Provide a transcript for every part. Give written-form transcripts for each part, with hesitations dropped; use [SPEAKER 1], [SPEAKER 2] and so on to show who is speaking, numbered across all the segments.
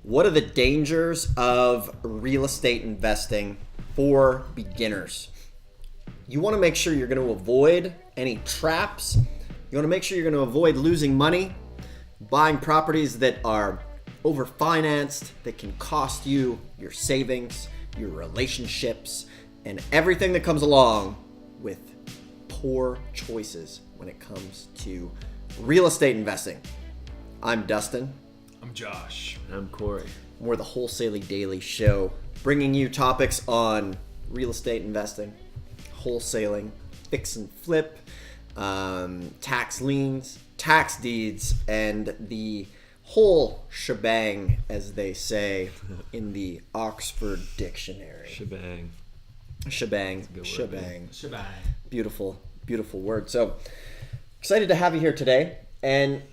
[SPEAKER 1] What are the dangers of real estate investing for beginners? You want to make sure you're going to avoid any traps. You want to make sure you're going to avoid losing money, buying properties that are overfinanced, that can cost you your savings, your relationships, and everything that comes along with poor choices when it comes to real estate investing. I'm Dustin.
[SPEAKER 2] I'm Josh.
[SPEAKER 3] I'm Corey.
[SPEAKER 1] We're the Wholesale Daily Show, bringing you topics on real estate investing, wholesaling, fix and flip, tax liens, tax deeds, and the whole shebang, as they say in the Oxford Dictionary.
[SPEAKER 3] Shebang.
[SPEAKER 1] Shebang.
[SPEAKER 3] Word,
[SPEAKER 1] Shebang.
[SPEAKER 2] Shebang.
[SPEAKER 1] Beautiful, beautiful word. So excited to have you here today. And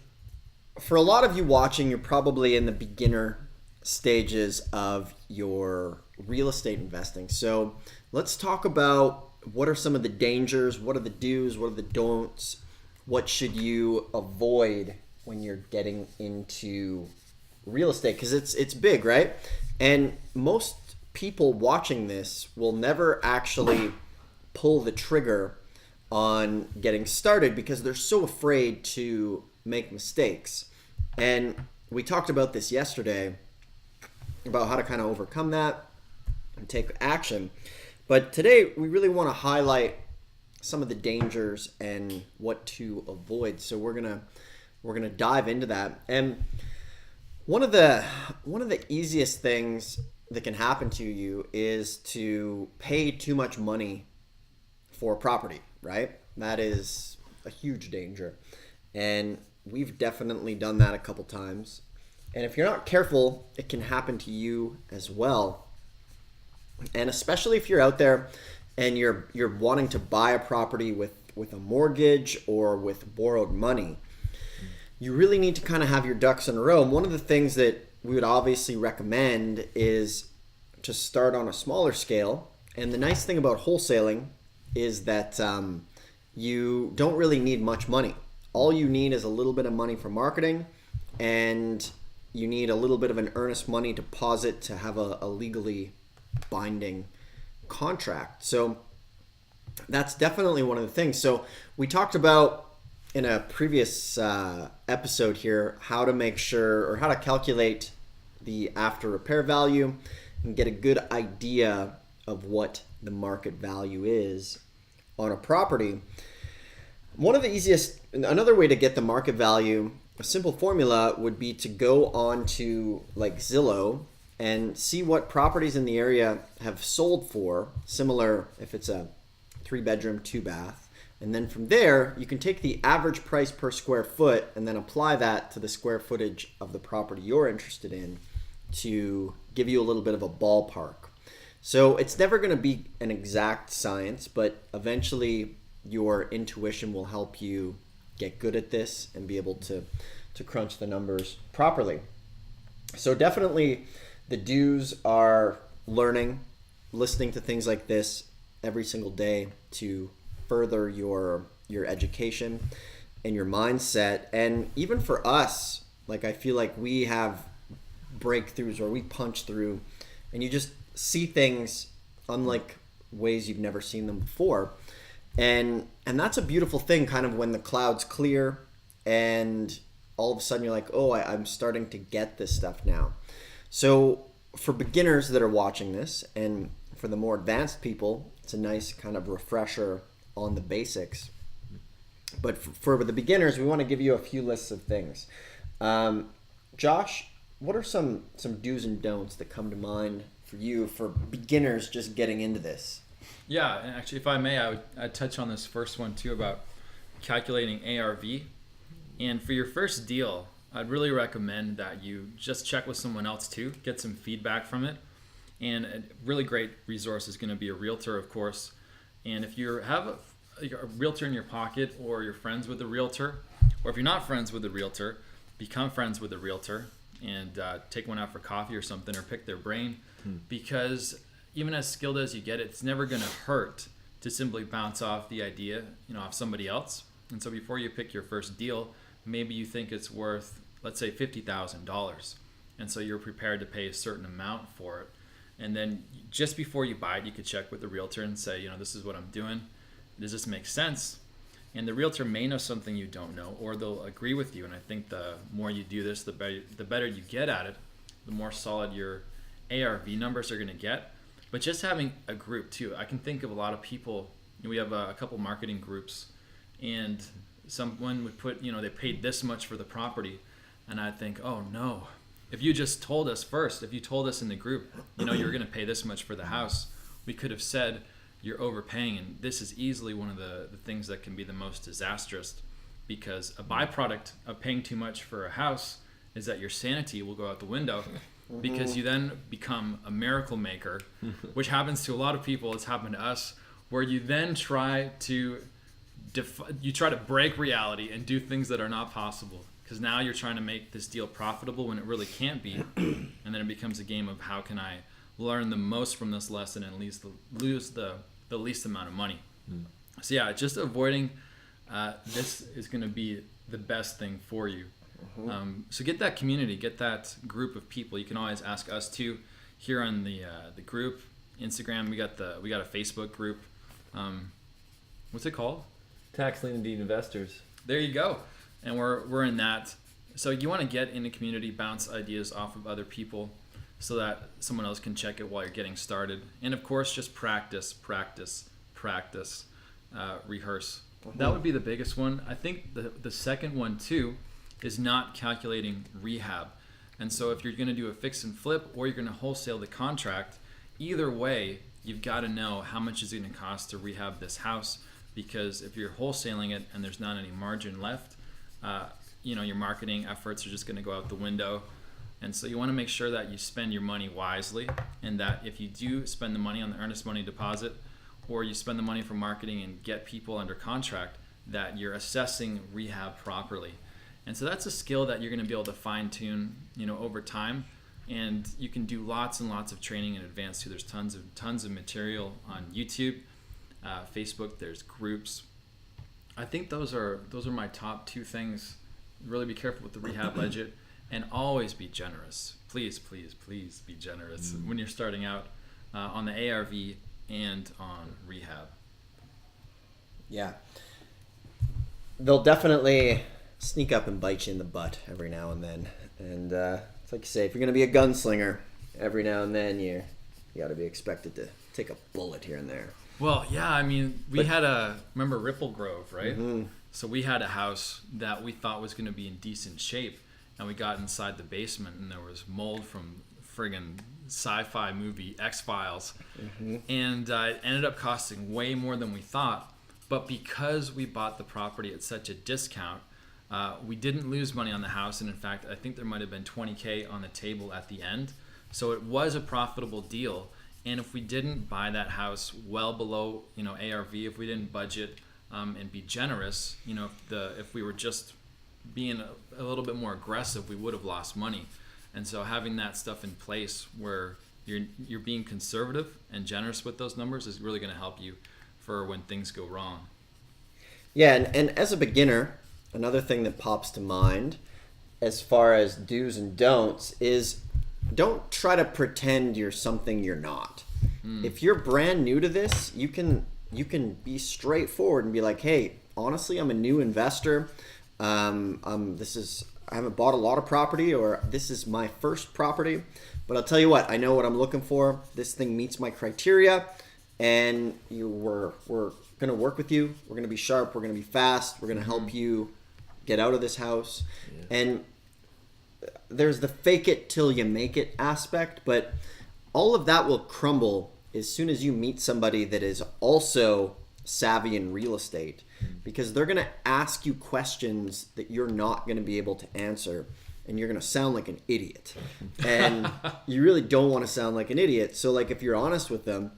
[SPEAKER 1] for a lot of you watching, you're probably in the beginner stages of your real estate investing. So let's talk about what are some of the dangers, what are the do's, what are the don'ts, what should you avoid when you're getting into real estate, because it's big, right? And most people watching this will never actually pull the trigger on getting started because they're so afraid to make mistakes. And we talked about this yesterday about how to kind of overcome that and take action. But today we really want to highlight some of the dangers and what to avoid. So we're gonna dive into that. And one of the easiest things that can happen to you is to pay too much money for a property, right? That is a huge danger. And we've definitely done that a couple times. And if you're not careful, it can happen to you as well. And especially if you're out there and you're wanting to buy a property with a mortgage or with borrowed money, you really need to kind of have your ducks in a row. And one of the things that we would obviously recommend is to start on a smaller scale. And the nice thing about wholesaling is that you don't really need much money. All you need is a little bit of money for marketing, and you need a little bit of an earnest money deposit to have a legally binding contract. So that's definitely one of the things. So we talked about in a previous episode here how to make sure, or how to calculate the after repair value and get a good idea of what the market value is on a property. One of the easiest, another way to get the market value, a simple formula would be to go on to like Zillow and see what properties in the area have sold for, similar if it's a 3-bedroom, 2-bath. And then from there, you can take the average price per square foot and then apply that to the square footage of the property you're interested in to give you a little bit of a ballpark. So it's never going to be an exact science, but eventually your intuition will help you get good at this and be able to crunch the numbers properly. So definitely the do's are learning, listening to things like this every single day to further your education and your mindset. And even for us, like I feel like we have breakthroughs where we punch through and you just see things unlike ways you've never seen them before. And that's a beautiful thing, kind of when the clouds clear and all of a sudden you're like, oh, I'm starting to get this stuff now. So for beginners that are watching this, and for the more advanced people, it's a nice kind of refresher on the basics. But for the beginners, we want to give you a few lists of things. Josh, what are some do's and don'ts that come to mind for you for beginners just getting into this?
[SPEAKER 2] Yeah, and actually, if I may, I'd touch on this first one too about calculating ARV. And for your first deal, I'd really recommend that you just check with someone else too, get some feedback from it. And a really great resource is going to be a realtor, of course. And if you have a realtor in your pocket, or you're friends with a realtor, or if you're not friends with a realtor, become friends with a realtor and take one out for coffee or something, or pick their brain. Because even as skilled as you get, it's never going to hurt to simply bounce off the idea, off somebody else. And so before you pick your first deal, maybe you think it's worth, let's say $50,000. And so you're prepared to pay a certain amount for it. And then just before you buy it, you could check with the realtor and say, this is what I'm doing. Does this make sense? And the realtor may know something you don't know, or they'll agree with you. And I think the more you do this, the better you get at it, the more solid your ARV numbers are going to get. But just having a group too, I can think of a lot of people. We have a couple marketing groups, and someone would put, they paid this much for the property, and I think, oh no, if you just told us first, if you told us in the group, you're going to pay this much for the house, we could have said you're overpaying. And this is easily one of the things that can be the most disastrous, because a byproduct of paying too much for a house is that your sanity will go out the window, because you then become a miracle maker, which happens to a lot of people. It's happened to us, where you then try to break reality and do things that are not possible, because now you're trying to make this deal profitable when it really can't be. And then it becomes a game of, how can I learn the most from this lesson and lose the least amount of money. So yeah, just avoiding this is going to be the best thing for you. So get that community, get that group of people. You can always ask us too here on the group. Instagram, we got a Facebook group. What's it called?
[SPEAKER 3] Tax Lien Deeds Investors.
[SPEAKER 2] There you go. And we're in that. So you want to get in a community, bounce ideas off of other people, so that someone else can check it while you're getting started. And of course, just practice, rehearse. That would be the biggest one. I think the second one too is not calculating rehab. And so if you're going to do a fix and flip, or you're going to wholesale the contract, either way, you've got to know how much is it going to cost to rehab this house. Because if you're wholesaling it and there's not any margin left, your marketing efforts are just going to go out the window. And so you want to make sure that you spend your money wisely, and that if you do spend the money on the earnest money deposit, or you spend the money for marketing and get people under contract, that you're assessing rehab properly. And so that's a skill that you're going to be able to fine tune, over time. And you can do lots and lots of training in advance too. There's tons of material on YouTube, Facebook. There's groups. I think those are my top two things. Really be careful with the rehab budget, and always be generous. Please be generous when you're starting out on the ARV and on rehab.
[SPEAKER 1] Yeah. They'll definitely sneak up and bite you in the butt every now and then. And it's like you say, if you're going to be a gunslinger, every now and then you got to be expected to take a bullet here and there.
[SPEAKER 2] Well, yeah, remember Ripple Grove, right? Mm-hmm. So we had a house that we thought was going to be in decent shape, and we got inside the basement, and there was mold from friggin' sci-fi movie X-Files. Mm-hmm. And it ended up costing way more than we thought. But because we bought the property at such a discount, we didn't lose money on the house. And in fact, I think there might have been $20,000 on the table at the end. So it was a profitable deal. And if we didn't buy that house well below, ARV, if we didn't budget and be generous, if we were just being a little bit more aggressive, we would have lost money. And so having that stuff in place where you're being conservative and generous with those numbers is really going to help you for when things go wrong.
[SPEAKER 1] Yeah, and as a beginner, another thing that pops to mind as far as do's and don'ts is, don't try to pretend you're something you're not. If you're brand new to this, you can be straightforward and be like, hey, honestly, I'm a new investor. I haven't bought a lot of property, or this is my first property, but I'll tell you what, I know what I'm looking for. This thing meets my criteria, and we're going to work with you. We're going to be sharp. We're going to be fast. We're going to help you get out of this house. Yeah. And there's the fake it till you make it aspect, but all of that will crumble as soon as you meet somebody that is also savvy in real estate, because they're going to ask you questions that you're not going to be able to answer, and you're going to sound like an idiot. And you really don't want to sound like an idiot. So like, if you're honest with them,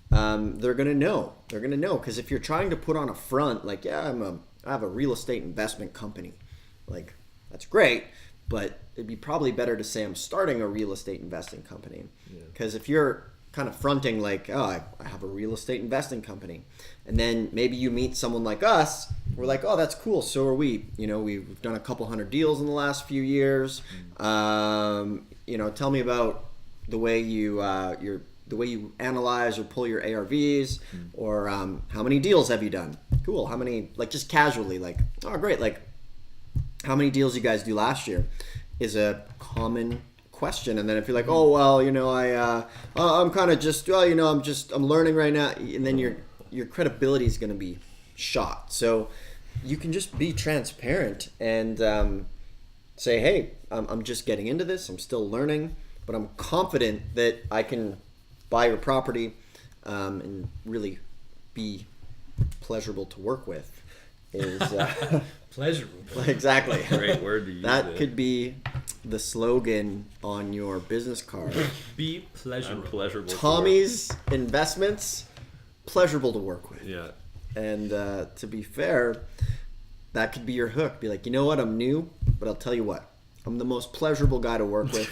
[SPEAKER 1] they're going to know. They're going to know, because if you're trying to put on a front, like, yeah, I have a real estate investment company, like, that's great, but it'd be probably better to say I'm starting a real estate investing company. Because if you're kind of fronting like, oh, I have a real estate investing company, and then maybe you meet someone like us, we're like, oh, that's cool, so are we. We've done a couple hundred deals in the last few years. tell me about the way you the way you analyze or pull your ARVs, or how many deals have you done? Cool. How many, like, just casually, like, oh, great. Like, how many deals you guys do last year is a common question. And then if you're like, oh, well, I'm kind of just, well, I'm learning right now. And then your credibility is going to be shot. So you can just be transparent and say, hey, I'm just getting into this. I'm still learning, but I'm confident that I can buy your property and really be pleasurable to work with. Is
[SPEAKER 2] pleasurable.
[SPEAKER 1] Exactly.
[SPEAKER 3] Great word to use.
[SPEAKER 1] That could be the slogan on your business card.
[SPEAKER 2] Be pleasurable.
[SPEAKER 3] Pleasurable.
[SPEAKER 1] Tommy's Investments, pleasurable to work with.
[SPEAKER 3] Yeah.
[SPEAKER 1] And to be fair, that could be your hook. Be like, you know what? I'm new, but I'll tell you what. I'm the most pleasurable guy to work with,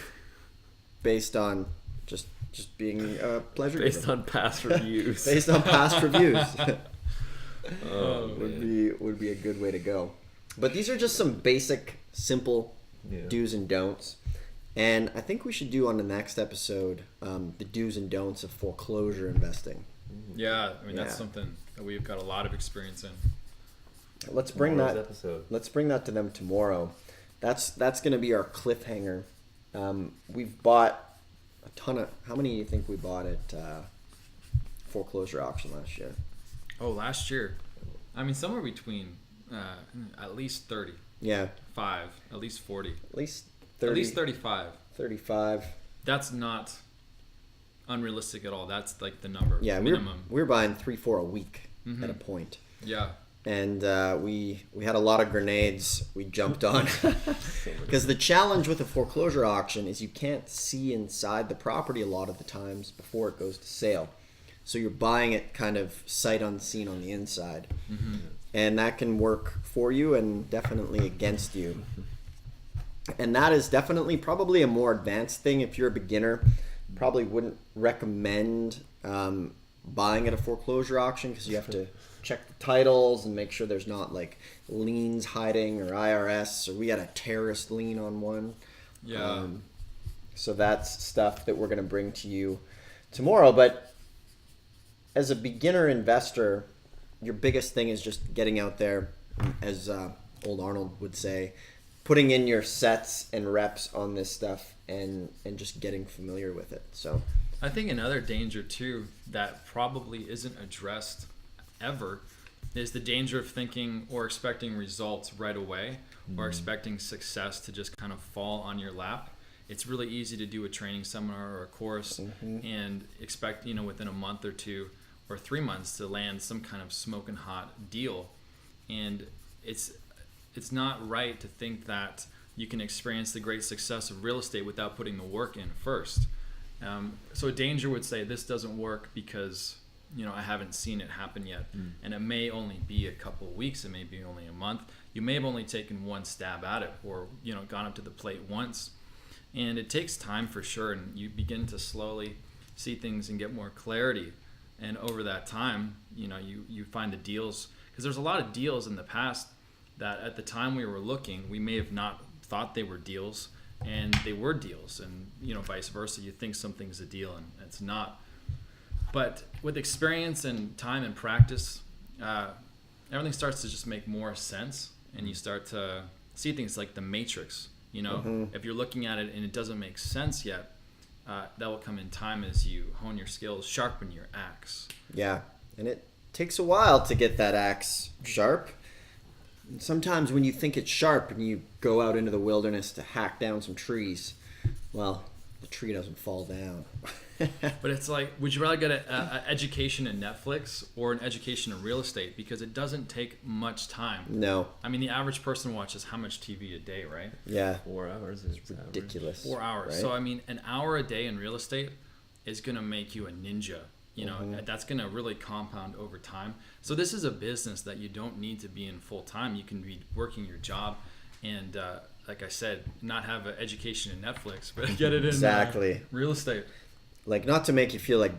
[SPEAKER 1] based on just being a pleasure.
[SPEAKER 3] Based on past reviews.
[SPEAKER 1] Based on past reviews.
[SPEAKER 3] Oh,
[SPEAKER 1] would be a good way to go. But these are just some basic, simple do's and don'ts. And I think we should do on the next episode the do's and don'ts of foreclosure investing.
[SPEAKER 2] Yeah, I mean, that's something that we've got a lot of experience in.
[SPEAKER 1] Let's bring that
[SPEAKER 3] episode.
[SPEAKER 1] Let's bring that to them tomorrow. That's going to be our cliffhanger. We've bought a ton of. How many do you think we bought at foreclosure auction last year?
[SPEAKER 2] Oh, last year, I mean, somewhere between at least 30.
[SPEAKER 1] Yeah.
[SPEAKER 2] 5, at least 40.
[SPEAKER 1] At least 30.
[SPEAKER 2] At least 35.
[SPEAKER 1] 35.
[SPEAKER 2] That's not unrealistic at all. That's like the number.
[SPEAKER 1] Yeah,
[SPEAKER 2] minimum.
[SPEAKER 1] we were buying 3-4 a week at a point.
[SPEAKER 2] Yeah.
[SPEAKER 1] And we had a lot of grenades we jumped on. Because the challenge with a foreclosure auction is you can't see inside the property a lot of the times before it goes to sale. So you're buying it kind of sight unseen on the inside. Mm-hmm. And that can work for you and definitely against you. And that is definitely probably a more advanced thing. If you're a beginner, probably wouldn't recommend buying at a foreclosure auction, because you have to check the titles and make sure there's not like liens hiding or IRS, or we had a terrorist lien on one.
[SPEAKER 2] Yeah.
[SPEAKER 1] So that's stuff that we're going to bring to you tomorrow. But as a beginner investor, your biggest thing is just getting out there, as old Arnold would say, putting in your sets and reps on this stuff and just getting familiar with it. So
[SPEAKER 2] I think another danger too that probably isn't addressed ever is the danger of thinking or expecting results right away, or expecting success to just kind of fall on your lap. It's really easy to do a training seminar or a course and expect, within a month or 2 or 3 months to land some kind of smoking hot deal. And it's not right to think that you can experience the great success of real estate without putting the work in first. So a danger would say this doesn't work because I haven't seen it happen yet. And it may only be a couple of weeks, it may be only a month. You may have only taken one stab at it, or gone up to the plate once. And it takes time for sure, and you begin to slowly see things and get more clarity. And over that time, you find the deals, because there's a lot of deals in the past that at the time we were looking, we may have not thought they were deals, and they were deals, and vice versa. You think something's a deal and it's not. But with experience and time and practice, everything starts to just make more sense, and you start to see things like the matrix. If you're looking at it and it doesn't make sense yet, that will come in time as you hone your skills, sharpen your axe.
[SPEAKER 1] Yeah, and it takes a while to get that axe sharp. And sometimes when you think it's sharp and you go out into the wilderness to hack down some trees, well, the tree doesn't fall down.
[SPEAKER 2] But it's like, would you rather get an education in Netflix or an education in real estate? Because it doesn't take much time.
[SPEAKER 1] No.
[SPEAKER 2] I mean, the average person watches how much TV a day, right?
[SPEAKER 1] Yeah.
[SPEAKER 3] 4 hours is
[SPEAKER 1] Ridiculous.
[SPEAKER 2] 4 hours.
[SPEAKER 1] Right?
[SPEAKER 2] So, I mean, an hour a day in real estate is going to make you a ninja. That's going to really compound over time. So this is a business that you don't need to be in full time. You can be working your job and, like I said, not have an education in Netflix, but get it in
[SPEAKER 1] exactly.
[SPEAKER 2] Real estate.
[SPEAKER 1] Like, not to make you feel like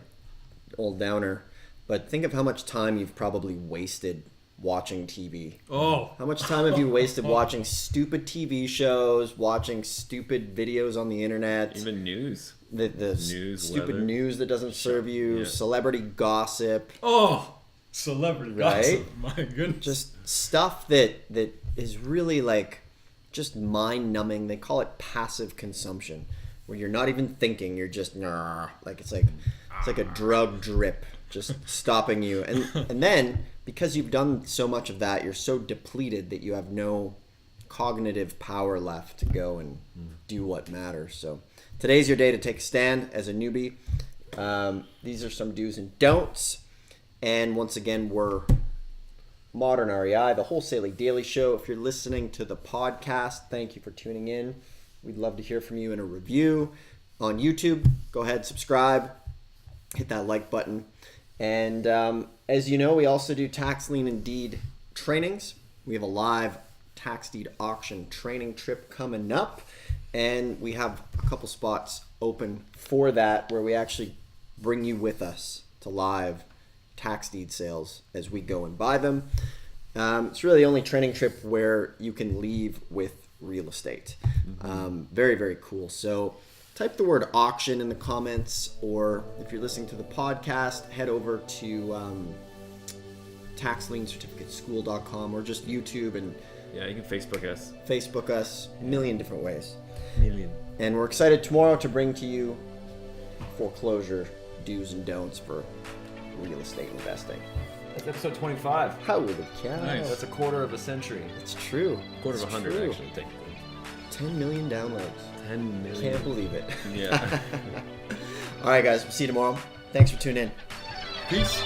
[SPEAKER 1] old downer, but think of how much time you've probably wasted watching TV?
[SPEAKER 2] Oh.
[SPEAKER 1] How much time have you wasted watching stupid TV shows, watching stupid videos on the internet?
[SPEAKER 3] Even news.
[SPEAKER 1] The
[SPEAKER 3] News,
[SPEAKER 1] stupid
[SPEAKER 3] weather.
[SPEAKER 1] news that doesn't serve you,
[SPEAKER 3] Yeah.
[SPEAKER 1] celebrity gossip,
[SPEAKER 2] Oh. Celebrity
[SPEAKER 1] Right?
[SPEAKER 2] gossip. My goodness.
[SPEAKER 1] just stuff that is really like just mind-numbing. They call it passive consumption, where you're not even thinking, you're just like it's like a drug drip just stopping you. And then because you've done so much of that, you're so depleted that you have no cognitive power left to go and do what matters. So today's your day to take a stand as a newbie. These are some do's and don'ts. And once again, we're Modern REI, the Wholesale Daily Show. If you're listening to the podcast, thank you for tuning in. We'd love to hear from you in a review on YouTube. Go ahead, subscribe, hit that like button. And as you know, we also do tax lien and deed trainings. We have a live tax deed auction training trip coming up. And we have a couple spots open for that where we actually bring you with us to live tax deed sales as we go and buy them. It's really the only training trip where you can leave with real estate. Very, very cool. So type the word auction in the comments, or if you're listening to the podcast, head over to taxliencertificateschool.com or just YouTube and
[SPEAKER 3] Yeah, you can Facebook us.
[SPEAKER 1] a million different ways.
[SPEAKER 3] Million.
[SPEAKER 1] And we're excited tomorrow to bring to you foreclosure do's and don'ts for real estate investing.
[SPEAKER 3] That's episode 25.
[SPEAKER 1] Holy cow.
[SPEAKER 2] Nice.
[SPEAKER 3] That's a quarter of a century.
[SPEAKER 1] It's true.
[SPEAKER 3] Quarter of
[SPEAKER 1] It's
[SPEAKER 3] 100,
[SPEAKER 1] true.
[SPEAKER 3] actually, technically.
[SPEAKER 1] 10 million downloads.
[SPEAKER 3] 10 million.
[SPEAKER 1] Can't believe it.
[SPEAKER 3] Yeah.
[SPEAKER 1] All right, guys. We'll see you tomorrow. Thanks for tuning in.
[SPEAKER 2] Peace.